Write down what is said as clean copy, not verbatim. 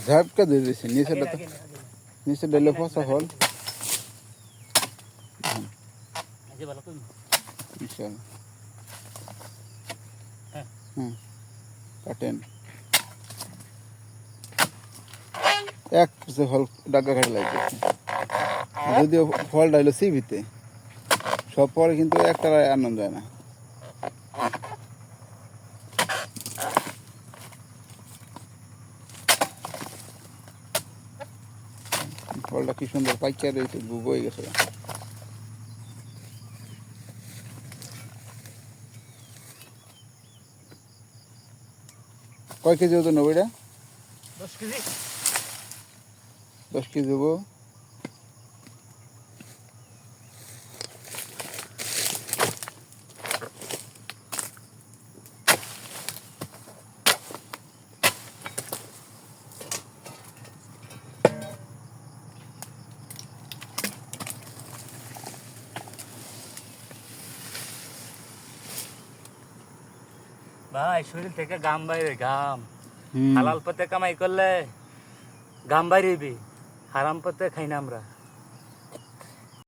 ঝাপকা দিয়ে দিয়েছে নিচে ডেলে ফসা ফল বিশাল হুম কাটেন এক ফল ডাকা কাটে লাগছে যদিও ফলটা হলো সিভিতে সব ফল কিন্তু একটা আনন্দ যায় না ফলটা কি সুন্দর পাইকার রয়েছে বয়ে গেছে কয় কেজি ওজন হবে এটা 10 কেজি 10 কেজি হবো ভাই শরীর থেকে ঘাম বাইরে ঘাম হালাল পথে কামাই করলে ঘাম বাইরে হারাম পথে খাই না আমরা